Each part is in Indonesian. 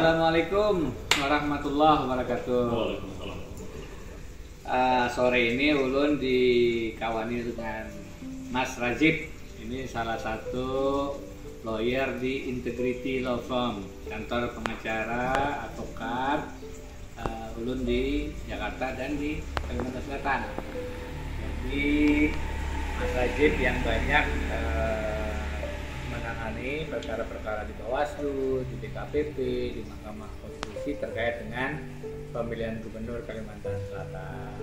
Assalamualaikum warahmatullahi wabarakatuh. Waalaikumsalam. Sore ini Ulun dikawani dengan Mas Rajib. Ini salah satu lawyer di Integrity Law Firm, kantor pengacara, advokat. Ulun di Jakarta dan di Kalimantan Selatan. Jadi Mas Rajib yang banyak menangani perkara-perkara di Bawaslu, di DKPP, di Mahkamah Konstitusi terkait dengan pemilihan gubernur Kalimantan Selatan.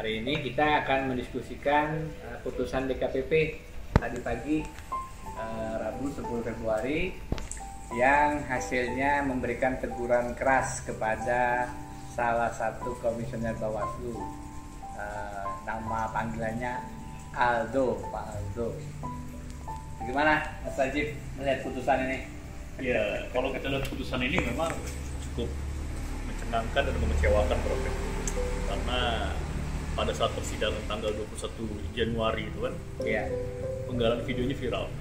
Hari ini kita akan mendiskusikan putusan DKPP tadi pagi, Rabu 10 Februari, yang hasilnya memberikan teguran keras kepada salah satu komisioner Bawaslu. Nama panggilannya Aldo, Pak Aldo. Bagaimana Mas Rajib melihat putusan ini? Ya, kalau kita lihat putusan ini memang cukup mencengangkan dan mengecewakan, Prof. Karena pada saat persidangan tanggal 21 Januari itu kan, Iya. penggalan videonya viral.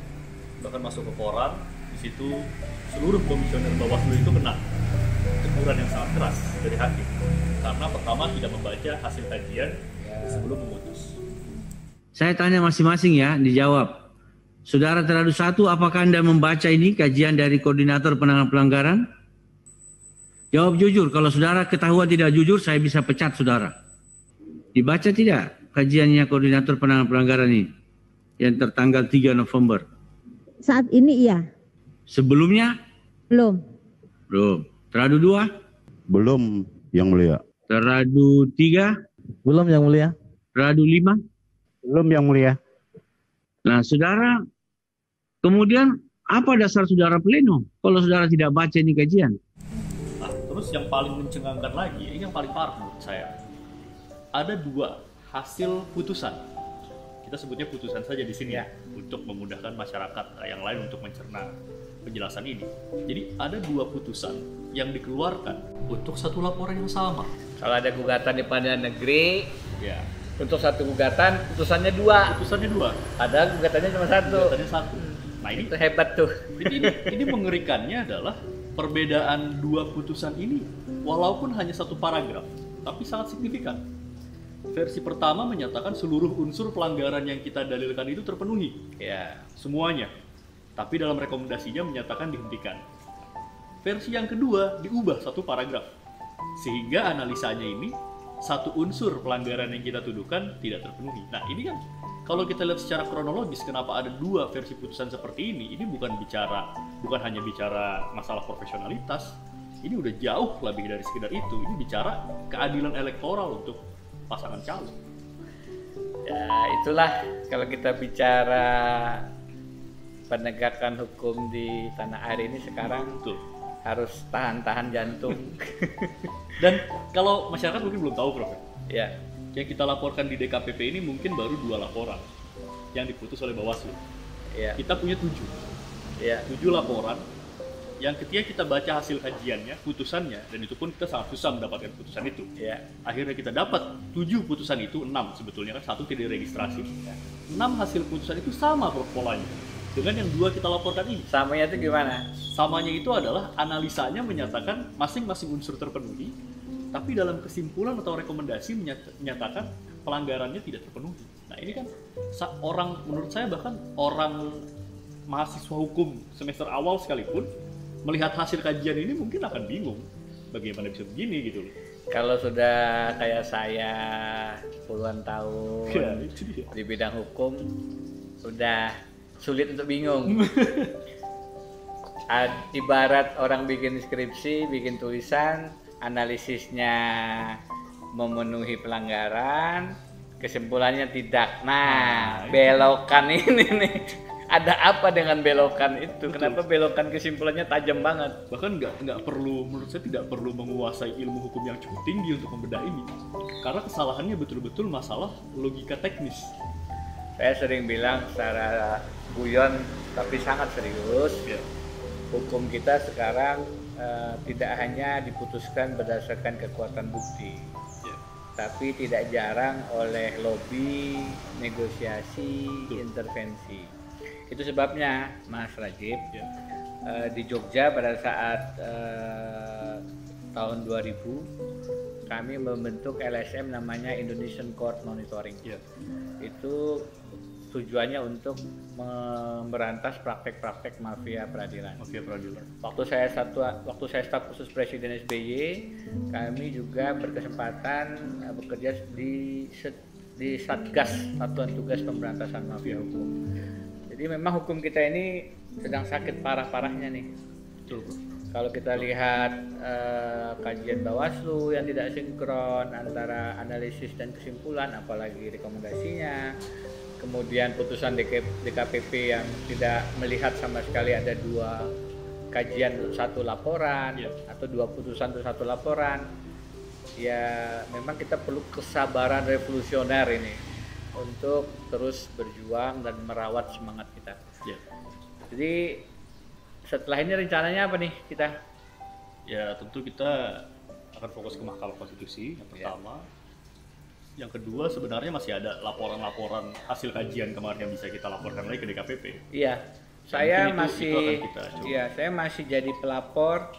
Bahkan masuk ke koran, di situ seluruh komisioner Bawaslu itu kena teguran yang sangat keras dari hakim. Karena pertama tidak membaca hasil kajian sebelum memutus. Saya tanya masing-masing ya, dijawab. Saudara teradu satu, apakah Anda membaca ini kajian dari Koordinator Penanganan Pelanggaran? Jawab jujur, kalau saudara ketahuan tidak jujur, saya bisa pecat saudara. Dibaca tidak kajiannya Koordinator Penanganan Pelanggaran ini? Yang tertanggal 3 November. Saat ini iya. Sebelumnya? Belum. Belum. Teradu 2? Belum, Yang Mulia. Teradu 3? Belum, Yang Mulia. Teradu 5? Belum, Yang Mulia. Nah, saudara, kemudian apa dasar saudara pleno kalau saudara tidak baca ini kajian? Nah, terus yang paling mencengangkan lagi, ini yang paling parah menurut saya. Ada dua hasil putusan. Kita sebutnya putusan saja di sini ya, untuk memudahkan masyarakat yang lain untuk mencerna penjelasan ini. Jadi ada dua putusan yang dikeluarkan untuk satu laporan yang sama. Kalau ada gugatan di pengadilan negeri, Ya, untuk satu gugatan putusannya dua. putusannya dua, Ada gugatannya cuma satu. gugatannya satu. Nah ini Itu hebat tuh. Jadi ini mengerikannya adalah perbedaan dua putusan ini walaupun hanya satu paragraf, tapi sangat signifikan. Versi pertama menyatakan seluruh unsur pelanggaran yang kita dalilkan itu terpenuhi, Ya. semuanya. Tapi dalam rekomendasinya menyatakan dihentikan. Versi yang kedua diubah satu paragraf, sehingga analisanya ini satu unsur pelanggaran yang kita tuduhkan tidak terpenuhi. Nah ini kan kalau kita lihat secara kronologis kenapa ada dua versi putusan seperti ini bukan hanya bicara masalah profesionalitas, ini udah jauh lebih dari sekedar itu. Ini bicara keadilan elektoral untuk pasangan calon. Ya, itulah kalau kita bicara penegakan hukum di tanah air ini sekarang Betul. harus tahan-tahan jantung. Dan kalau masyarakat mungkin belum tahu, Prof. Ya. Yang kita laporkan di DKPP ini mungkin baru 2 laporan yang diputus oleh Bawaslu. Ya. Kita punya 7 laporan yang ketika kita baca hasil kajiannya, putusannya, dan itu pun kita sangat susah mendapatkan putusan itu. Ya. Akhirnya kita dapat 7 putusan itu, 6 sebetulnya kan, 1 tidak diregistrasi. 6 hasil putusan itu sama polanya dengan yang 2 kita laporkan ini. Samanya itu gimana? Samanya itu adalah analisanya menyatakan masing-masing unsur terpenuhi, tapi dalam kesimpulan atau rekomendasi menyatakan pelanggarannya tidak terpenuhi. Nah ini kan menurut saya bahkan orang mahasiswa hukum semester awal sekalipun melihat hasil kajian ini mungkin akan bingung bagaimana bisa begini gitu loh. Kalau sudah kayak saya puluhan tahun Ya, itu dia. di bidang hukum, udah sulit untuk bingung. Ibarat orang bikin skripsi, bikin tulisan, analisisnya memenuhi pelanggaran, kesimpulannya tidak. Nah, belokan ini nih. Ada apa dengan belokan itu? Betul. Kenapa belokan kesimpulannya tajam banget? Bahkan nggak perlu, menurut saya tidak perlu menguasai ilmu hukum yang cukup tinggi untuk membedah ini, karena kesalahannya betul-betul masalah logika teknis. Saya sering bilang secara guyon tapi sangat serius, Ya. hukum kita sekarang tidak hanya diputuskan berdasarkan kekuatan bukti, Ya. tapi tidak jarang oleh lobby, negosiasi, intervensi. Itu sebabnya Mas Rajib, Ya. di Jogja pada saat tahun 2000 kami membentuk LSM namanya Indonesian Court Monitoring. Itu tujuannya untuk memberantas praktek-praktek mafia peradilan. Waktu saya staf khusus Presiden SBY, kami juga berkesempatan bekerja di Satgas, Satuan Tugas Pemberantasan Mafia Hukum. Jadi memang hukum kita ini sedang sakit parah-parahnya nih. Betul. Kalau kita lihat kajian Bawaslu yang tidak sinkron antara analisis dan kesimpulan, apalagi rekomendasinya, kemudian putusan DKPP yang tidak melihat sama sekali ada 2 kajian untuk 1 laporan, atau 2 putusan untuk 1 laporan, ya memang kita perlu kesabaran revolusioner ini untuk terus berjuang dan merawat semangat kita. Jadi setelah ini rencananya apa nih kita? Ya tentu kita akan fokus ke Mahkamah Konstitusi yang pertama. Yang kedua sebenarnya masih ada laporan-laporan hasil kajian kemarin yang bisa kita laporkan lagi ke DKPP. Iya, saya masih jadi pelapor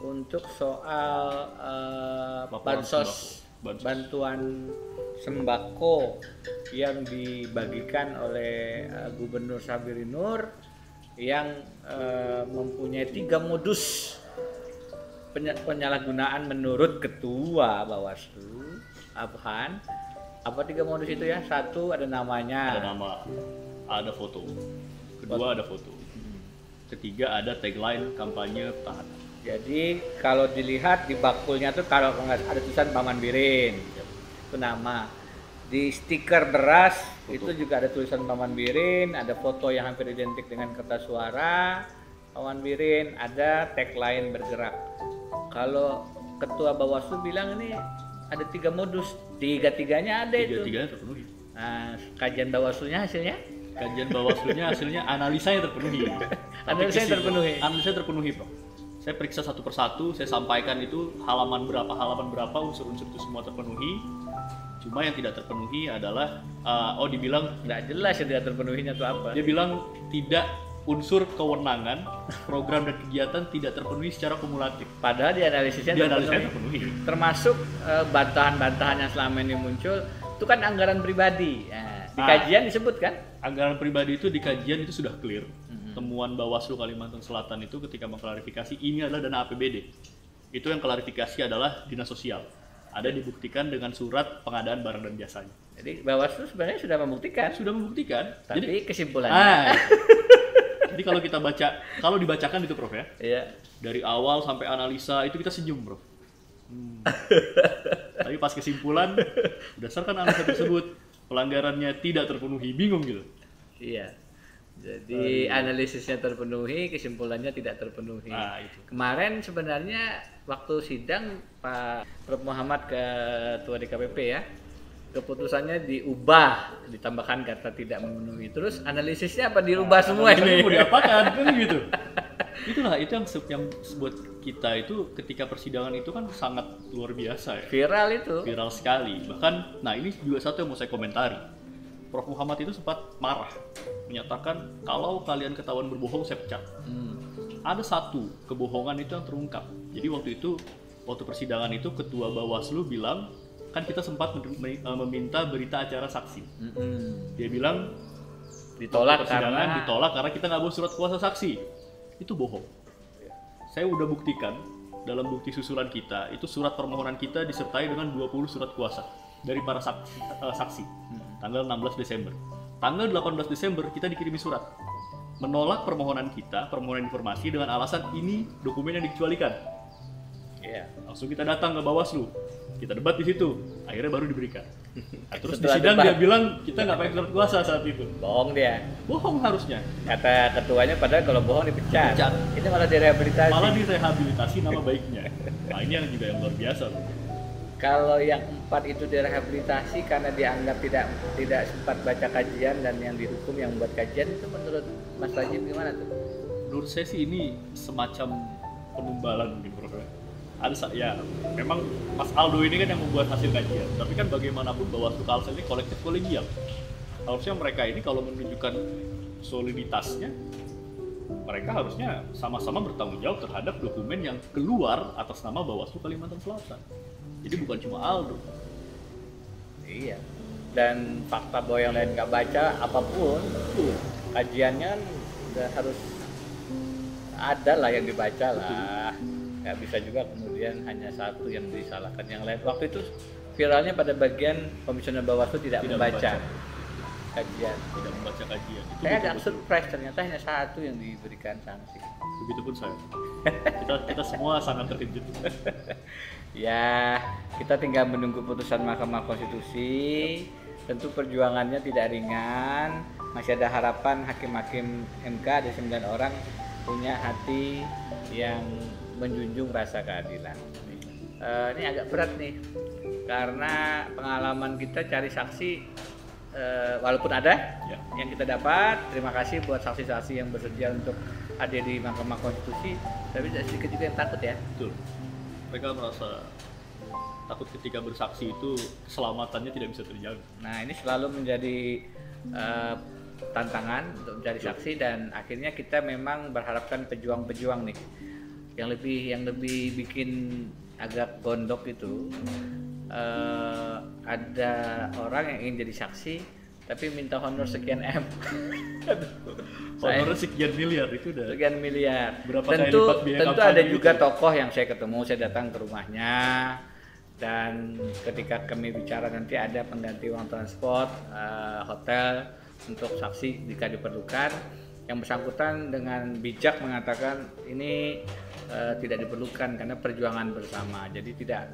untuk soal bansos, bantuan sembako yang dibagikan oleh Gubernur Sabiri Nur yang mempunyai 3 modus penyalahgunaan menurut Ketua Bawaslu Abhan. Apa 3 modus itu ya? 1 ada namanya. Ada nama, ada foto. Kedua ada foto. Ketiga ada tagline kampanye tahanan. Jadi kalau dilihat di bakulnya tuh kalau nggak ada tulisan Paman Birin, itu nama. Di stiker beras foto. Itu juga ada tulisan Paman Birin, ada foto yang hampir identik dengan kertas suara Paman Birin, ada tagline bergerak. Kalau Ketua Bawaslu bilang ini ada 3 modus, 3-tiganya ada itu. 3-tiganya terpenuhi. Nah, kajian Bawaslunya hasilnya? Kajian Bawaslunya hasilnya analisanya terpenuhi. Analisanya terpenuhi. Analisanya terpenuhi, Bro. Saya periksa satu persatu, saya sampaikan itu halaman berapa, unsur-unsur itu semua terpenuhi. Cuma yang tidak terpenuhi adalah, dibilang nggak jelas yang tidak terpenuhinya itu apa. Dia bilang tidak unsur kewenangan, program dan kegiatan tidak terpenuhi secara kumulatif. Padahal di analisisnya terpenuhi. Termasuk bantahan-bantahan yang selama ini muncul, itu kan anggaran pribadi. Di kajian disebut kan? Anggaran pribadi itu di kajian itu sudah clear. Temuan Bawaslu Kalimantan Selatan itu ketika mengklarifikasi ini adalah dana APBD. Itu yang klarifikasi adalah dinas sosial. Ada dibuktikan dengan surat pengadaan barang dan jasanya. Jadi Bawaslu sebenarnya sudah membuktikan. Tapi jadi, kesimpulannya. Jadi kalau kita baca, kalau dibacakan itu Prof ya. Iya. Dari awal sampai analisa itu kita senyum, Prof. Tapi pas kesimpulan, berdasarkan analisa tersebut, pelanggarannya tidak terpenuhi, bingung gitu. Iya. Jadi analisisnya terpenuhi, kesimpulannya tidak terpenuhi. Itu. Kemarin sebenarnya waktu sidang Pak Prof Muhammad Ketua DKPP ya, keputusannya diubah, ditambahkan kata tidak memenuhi. Terus analisisnya apa dirubah semua ini? Mau diapakan kan gitu. Itulah itu yang buat kita itu ketika persidangan itu kan sangat luar biasa ya. Viral sekali. Bahkan ini juga satu yang mau saya komentari. Prof Muhammad itu sempat marah, menyatakan kalau kalian ketahuan berbohong saya pecat. Ada satu kebohongan itu yang terungkap. Jadi waktu persidangan itu Ketua Bawaslu bilang, kan kita sempat meminta berita acara saksi. Dia bilang ditolak karena kita nggak bawa surat kuasa saksi. Itu bohong. Saya udah buktikan dalam bukti susulan kita, itu surat permohonan kita disertai dengan 20 surat kuasa dari para saksi. Tanggal 16 Desember. Tanggal 18 Desember kita dikirimi surat menolak permohonan kita, permohonan informasi dengan alasan ini dokumen yang dikecualikan. Langsung kita datang ke Bawaslu. Kita debat di situ, akhirnya baru diberikan. Terus di sidang dia bilang kita nggak pakai surat kuasa saat itu. Bohong dia. Bohong harusnya. Kata ketuanya padahal kalau bohong dipecat. Ini malah direhabilitasi. Malah direhabilitasi nama baiknya. Nah ini yang juga yang luar biasa. Kalau yang 4 itu direhabilitasi karena dianggap tidak sempat baca kajian dan yang dihukum yang membuat kajian, itu menurut Mas Rajib gimana tuh? Menurut saya sih ini semacam penumbalan mungkin Prof. Ya memang Mas Aldo ini kan yang membuat hasil kajian, tapi kan bagaimanapun Bawaslu Kalsel ini kolektif kolegial. Harusnya mereka ini kalau menunjukkan soliditasnya mereka harusnya sama-sama bertanggung jawab terhadap dokumen yang keluar atas nama Bawaslu Kalimantan Selatan. Jadi bukan cuma Aldo. Iya. Dan fakta bahwa yang lain nggak baca apapun, kajiannya kan udah harus ada lah yang dibaca lah. Nggak bisa juga kemudian hanya satu yang disalahkan yang lain. Waktu itu viralnya pada bagian komisioner Bawaslu tidak membaca kajian. Tidak membaca kajian. Itu Saya agak betul-betul. surprise, ternyata hanya satu yang diberikan sanksi. Begitupun saya. kita semua sangat terkejut. Ya, kita tinggal menunggu putusan Mahkamah Konstitusi. Tentu perjuangannya tidak ringan. Masih ada harapan hakim-hakim MK ada 9 orang punya hati yang menjunjung rasa keadilan. Ini agak berat nih, karena pengalaman kita cari saksi, walaupun ada Ya. yang kita dapat. Terima kasih buat saksi-saksi yang bersedia untuk hadir di Mahkamah Konstitusi. Tapi sedikit juga yang takut ya. Betul. Mereka merasa takut ketika bersaksi itu keselamatannya tidak bisa terjaga. Nah, ini selalu menjadi tantangan untuk mencari saksi, dan akhirnya kita memang berharapkan pejuang-pejuang nih yang lebih bikin agak gondok itu, ada orang yang ingin jadi saksi tapi minta honor sekian M. Honornya sekian miliar itu udah. Sekian miliar. Berapa kali tentu lipat biaya tentu kampanye ada gitu. juga tokoh yang saya ketemu, saya datang ke rumahnya, dan ketika kami bicara nanti ada pengganti uang transport, hotel untuk saksi jika diperlukan. Yang bersangkutan dengan bijak mengatakan ini tidak diperlukan karena perjuangan bersama. Jadi tidak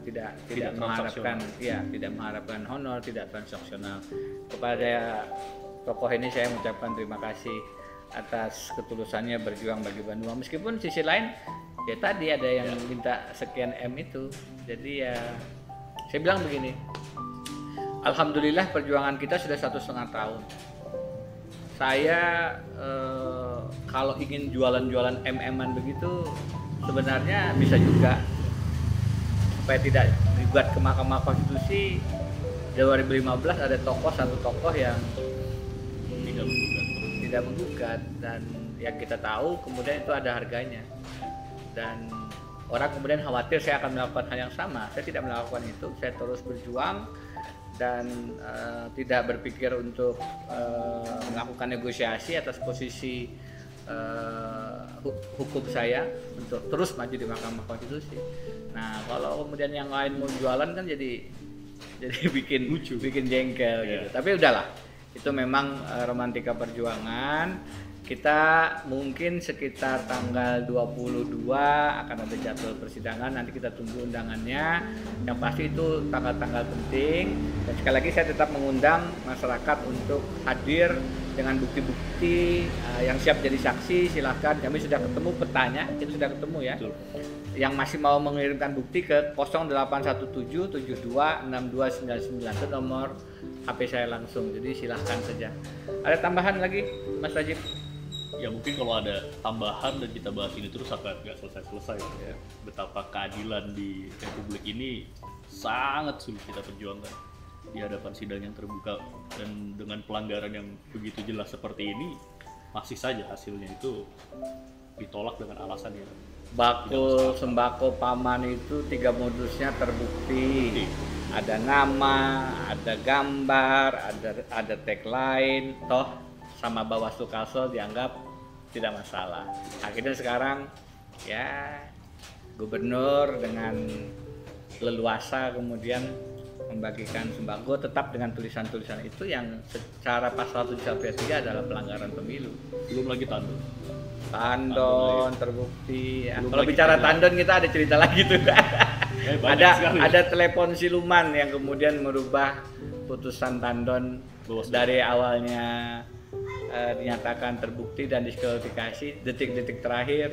mengharapkan, ya, tidak mengharapkan honor, tidak transaksional. Kepada tokoh ini saya mengucapkan terima kasih atas ketulusannya berjuang bagi Bandung. Meskipun sisi lain ya tadi ada yang minta sekian M itu. Jadi ya saya bilang begini, alhamdulillah perjuangan kita sudah 1,5 tahun. Saya kalau ingin jualan-jualan MM-an begitu sebenarnya bisa juga, supaya tidak dibuat ke Mahkamah Konstitusi. 2015 ada satu tokoh yang tidak menggugat, dan yang kita tahu kemudian itu ada harganya, dan orang kemudian khawatir saya akan melakukan hal yang sama. Saya tidak melakukan itu, saya terus berjuang dan tidak berpikir untuk melakukan negosiasi atas posisi hukum saya untuk terus maju di Mahkamah Konstitusi. Nah, kalau kemudian yang lain mau jualan kan jadi bikin Lucu. bikin jengkel gitu. Tapi udahlah, itu memang romantika perjuangan. Kita mungkin sekitar tanggal 22 akan ada jadwal persidangan, nanti kita tunggu undangannya. Yang pasti itu tanggal-tanggal penting, dan sekali lagi saya tetap mengundang masyarakat untuk hadir dengan bukti-bukti. Yang siap jadi saksi silahkan, kami sudah ketemu petanya, kita sudah ketemu ya. Betul. Yang masih mau mengirimkan bukti ke 0817726299 itu nomor HP saya langsung, jadi silahkan saja. Ada tambahan lagi Mas Rajib? Ya mungkin kalau ada tambahan dan kita bahas ini terus akan nggak selesai-selesai ya. Betapa keadilan di Republik ini sangat sulit kita perjuangkan di hadapan sidang yang terbuka, dan dengan pelanggaran yang begitu jelas seperti ini masih saja hasilnya itu ditolak dengan alasan yang Bakul sembako paman itu 3 modusnya terbukti. Ada nama, ada gambar, ada tagline, toh sama Bawaslu Kalsel dianggap tidak masalah. Akhirnya sekarang ya gubernur dengan leluasa kemudian membagikan sembako tetap dengan tulisan-tulisan itu yang secara pasal 713 adalah pelanggaran pemilu. belum lagi tanduk. Tandon terbukti ya. Belum Kalau lagi bicara tandon. tandon kita ada cerita lagi tuh. Banyak sekali. ada telepon siluman yang kemudian merubah putusan tandon Bawaslu. dari awalnya dinyatakan terbukti dan diskualifikasi, detik-detik terakhir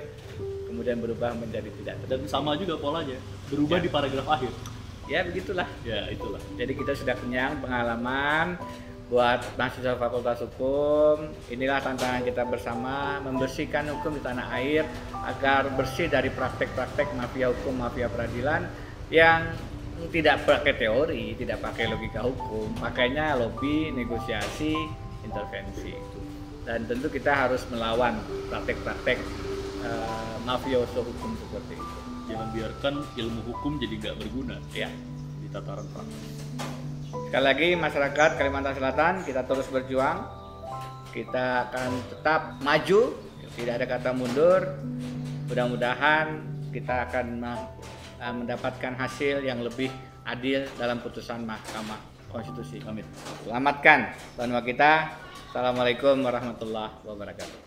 kemudian berubah menjadi tidak terbukti. Dan sama juga polanya, berubah Ya. di paragraf akhir. Ya begitulah. Ya itulah. Jadi kita sudah kenyang pengalaman. Buat mahasiswa Fakultas Hukum, inilah tantangan kita bersama, membersihkan hukum di tanah air agar bersih dari praktek-praktek mafia hukum, mafia peradilan yang tidak pakai teori, tidak pakai logika hukum, pakainya lobby, negosiasi, intervensi. Dan tentu kita harus melawan praktek-praktek mafioso hukum seperti itu. Jangan biarkan ilmu hukum jadi nggak berguna Ya. di tataran praktis. Sekali lagi masyarakat Kalimantan Selatan, kita terus berjuang. Kita akan tetap maju, tidak ada kata mundur. Mudah-mudahan kita akan mendapatkan hasil yang lebih adil dalam putusan Mahkamah Konstitusi. Amin. Selamatkan bangsa kita. Assalamualaikum warahmatullahi wabarakatuh.